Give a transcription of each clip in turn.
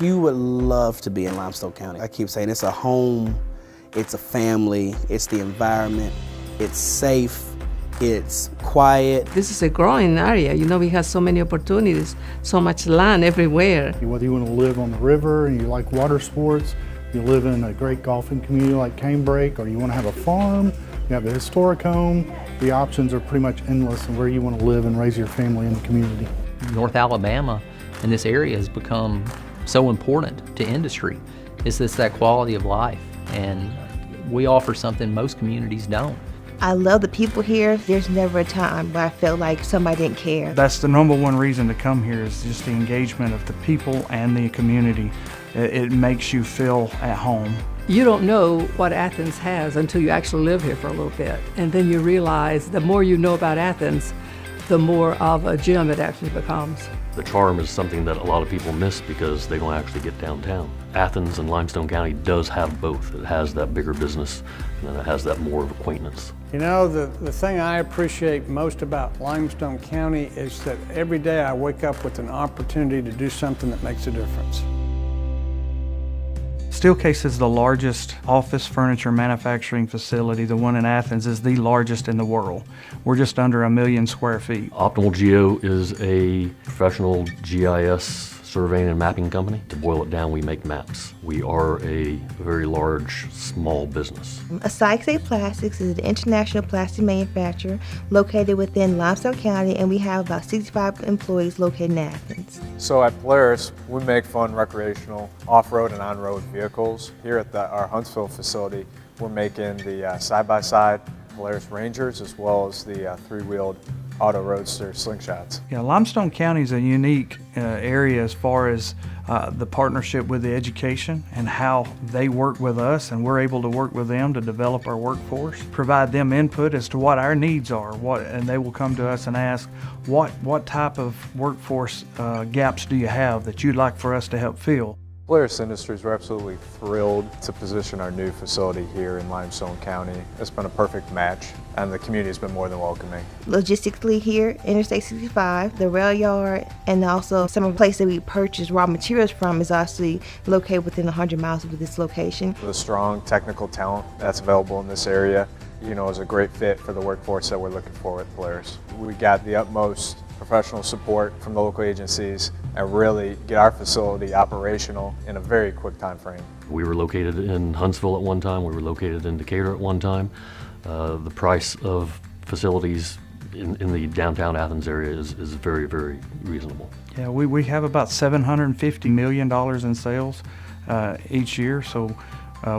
You would love to be in Limestone County. I keep saying it's a home, it's a family, it's the environment, it's safe, it's quiet. This is a growing area. You know, we have so many opportunities, so much land everywhere. Whether you want to live on the river and you like water sports, you live in a great golfing community like Canebrake, or you want to have a farm, you have a historic home, the options are pretty much endless in where you want to live and raise your family in the community. North Alabama and this area has become so important to industry. It's that quality of life, and we offer something most communities don't. I love the people here. There's never a time where I felt like somebody didn't care. That's the number one reason to come here, is just the engagement of the people and the community. It makes you feel at home. You don't know what Athens has until you actually live here for a little bit. And then you realize the more you know about Athens, the more of a gem it actually becomes. The charm is something that a lot of people miss because they don't actually get downtown. Athens and Limestone County does have both. It has that bigger business, and then it has that more of acquaintance. You know, the thing I appreciate most about Limestone County is that every day I wake up with an opportunity to do something that makes a difference. Steelcase is the largest office furniture manufacturing facility. The one in Athens is the largest in the world. We're just under 1 million square feet. Optimal Geo is a professional GIS surveying and mapping company. To boil it down, we make maps. We are a very large, small business. Athens Plastics is an international plastic manufacturer located within Limestone County, and we have about 65 employees located in Athens. So at Polaris, we make fun recreational off-road and on-road vehicles. Here at our Huntsville facility, we're making the side-by-side Polaris Rangers, as well as the three-wheeled auto roadster slingshots. Yeah, Limestone County is a unique area as far as the partnership with the education and how they work with us, and we're able to work with them to develop our workforce, provide them input as to what our needs are, and they will come to us and ask, what type of workforce gaps do you have that you'd like for us to help fill? Polaris Industries, we're absolutely thrilled to position our new facility here in Limestone County. It's been a perfect match, and the community has been more than welcoming. Logistically here, Interstate 65, the rail yard, and also some of the places that we purchase raw materials from is actually located within 100 miles of this location. The strong technical talent that's available in this area, you know, is a great fit for the workforce that we're looking for at Polaris. We got the utmost professional support from the local agencies and really get our facility operational in a very quick time frame. We were located in Huntsville at one time. We were located in Decatur at one time. The price of facilities in the downtown Athens area is very, very reasonable. Yeah, we have about $750 million in sales each year. So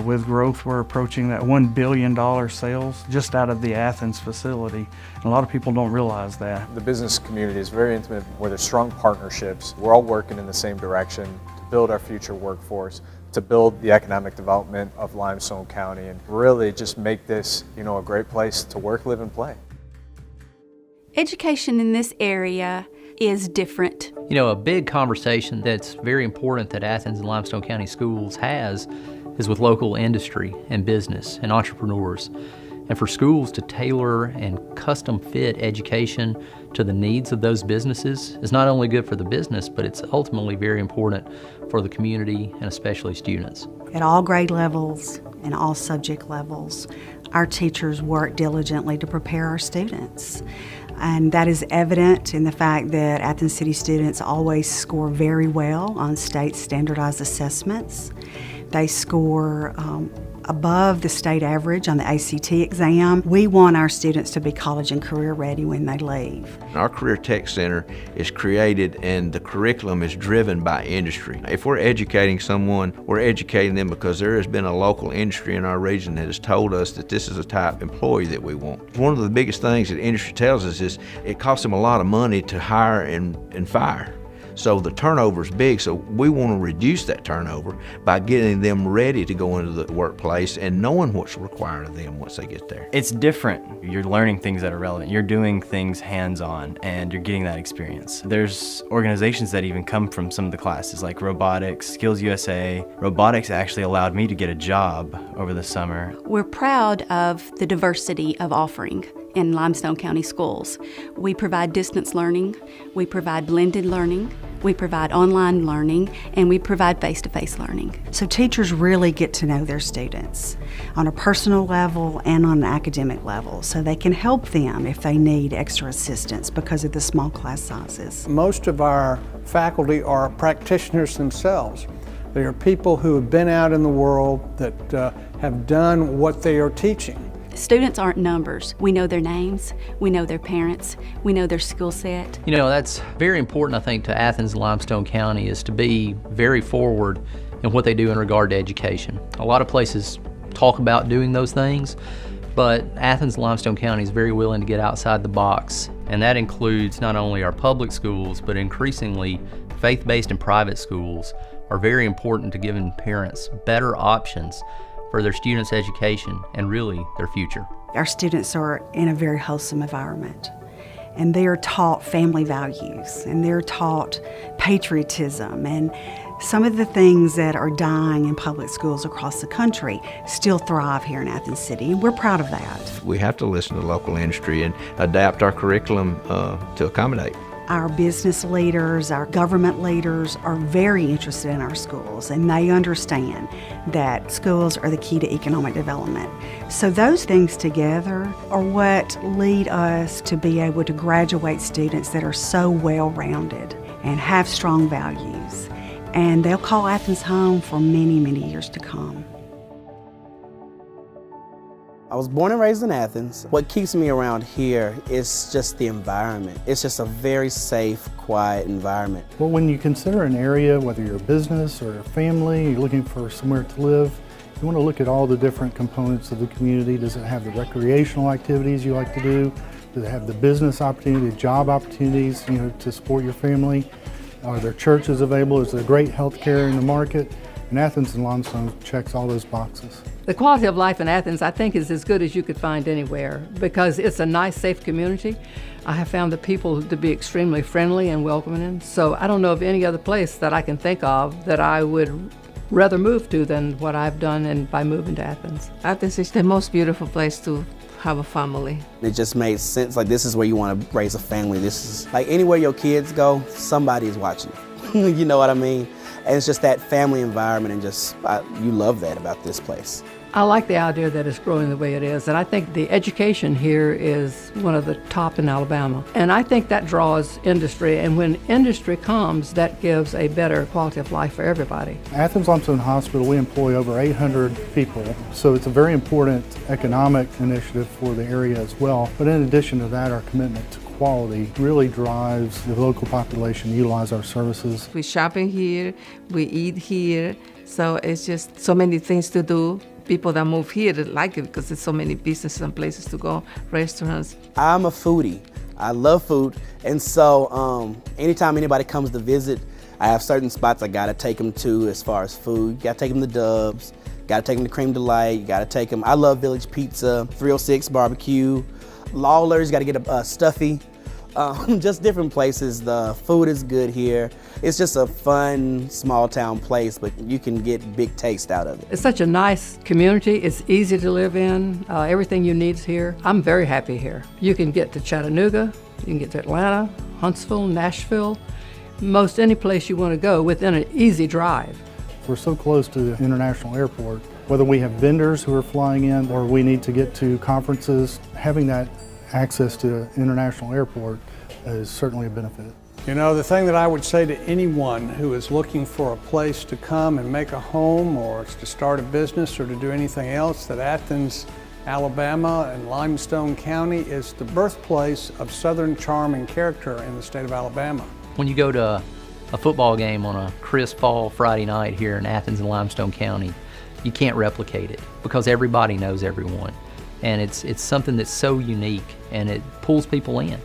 with growth, we're approaching that $1 billion sales just out of the Athens facility. And a lot of people don't realize that. The business community is very intimate, where there's strong partnerships. We're all working in the same direction to build our future workforce, to build the economic development of Limestone County, and really just make this, you know, a great place to work, live, and play. Education in this area is different. You know, a big conversation that's very important that Athens and Limestone County Schools has is with local industry and business and entrepreneurs. And for schools to tailor and custom fit education to the needs of those businesses is not only good for the business, but it's ultimately very important for the community and especially students. At all grade levels and all subject levels, our teachers work diligently to prepare our students. And that is evident in the fact that Athens City students always score very well on state standardized assessments. They score above the state average on the ACT exam. We want our students to be college and career ready when they leave. Our Career Tech Center is created and the curriculum is driven by industry. If we're educating someone, we're educating them because there has been a local industry in our region that has told us that this is the type of employee that we want. One of the biggest things that industry tells us is it costs them a lot of money to hire and fire. So the turnover is big, so we want to reduce that turnover by getting them ready to go into the workplace and knowing what's required of them once they get there. It's different. You're learning things that are relevant. You're doing things hands-on, and you're getting that experience. There's organizations that even come from some of the classes, like robotics, Skills USA. Robotics actually allowed me to get a job over the summer. We're proud of the diversity of offering in Limestone County schools. We provide distance learning, we provide blended learning, We provide online learning, and we provide face-to-face learning. So teachers really get to know their students on a personal level and on an academic level, so they can help them if they need extra assistance because of the small class sizes. Most of our faculty are practitioners themselves. They are people who have been out in the world that have done what they are teaching. Students aren't numbers. We know their names, we know their parents, we know their skill set. You know, that's very important, I think, to Athens and Limestone County, is to be very forward in what they do in regard to education. A lot of places talk about doing those things, but Athens and Limestone County is very willing to get outside the box, and that includes not only our public schools, but increasingly faith-based and private schools are very important to giving parents better options for their students' education and really their future. Our students are in a very wholesome environment, and they are taught family values, and they're taught patriotism, and some of the things that are dying in public schools across the country still thrive here in Athens City, and we're proud of that. We have to listen to local industry and adapt our curriculum to accommodate. Our business leaders, our government leaders are very interested in our schools, and they understand that schools are the key to economic development. So those things together are what lead us to be able to graduate students that are so well-rounded and have strong values. And they'll call Athens home for many, many years to come. I was born and raised in Athens. What keeps me around here is just the environment. It's just a very safe, quiet environment. Well, when you consider an area, whether you're a business or a family, you're looking for somewhere to live, you want to look at all the different components of the community. Does it have the recreational activities you like to do? Does it have the business opportunity, the job opportunities, to support your family? Are there churches available? Is there great health care in the market? And Athens and Limestone checks all those boxes. The quality of life in Athens, I think, is as good as you could find anywhere because it's a nice, safe community. I have found the people to be extremely friendly and welcoming. So I don't know of any other place that I can think of that I would rather move to than what I've done by moving to Athens. Athens is the most beautiful place to have a family. It just made sense, like this is where you want to raise a family. This is like anywhere your kids go, somebody is watching. You know what I mean? And it's just that family environment, and you love that about this place. I like the idea that it's growing the way it is, and I think the education here is one of the top in Alabama. And I think that draws industry, and when industry comes, that gives a better quality of life for everybody. Athens Limestone Hospital, we employ over 800 people, so it's a very important economic initiative for the area as well. But in addition to that, our commitment to quality really drives the local population to utilize our services. We shopping here, we eat here, so it's just so many things to do. People that move here that like it because there's so many businesses and places to go, restaurants. I'm a foodie. I love food, and so anytime anybody comes to visit, I have certain spots I gotta take them to as far as food. You gotta take them to Dubs, gotta take them to Cream Delight, you gotta take them. I love Village Pizza, 306 Barbecue, Lawler's, gotta get a Stuffy. Just different places. The food is good here. It's just a fun, small town place, but you can get big taste out of it. It's such a nice community. It's easy to live in. Everything you need is here. I'm very happy here. You can get to Chattanooga, you can get to Atlanta, Huntsville, Nashville, most any place you want to go within an easy drive. We're so close to the international airport. Whether we have vendors who are flying in or we need to get to conferences, having that access to international airport is certainly a benefit. You know, the thing that I would say to anyone who is looking for a place to come and make a home or to start a business or to do anything else, that Athens, Alabama and Limestone County is the birthplace of Southern charm and character in the state of Alabama. When you go to a football game on a crisp fall Friday night here in Athens and Limestone County, you can't replicate it because everybody knows everyone. And it's something that's so unique and it pulls people in.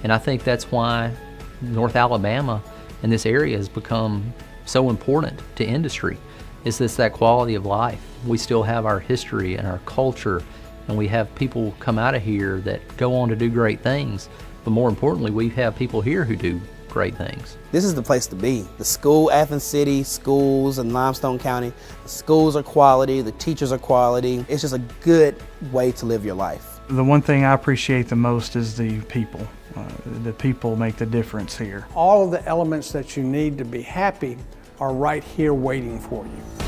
And I think that's why North Alabama and this area has become so important to industry. Is that quality of life. We still have our history and our culture, and we have people come out of here that go on to do great things. But more importantly, we have people here who do great things. This is the place to be. The school, Athens City, schools in Limestone County, the schools are quality, the teachers are quality. It's just a good way to live your life. The one thing I appreciate the most is the people. The people make the difference here. All of the elements that you need to be happy are right here waiting for you.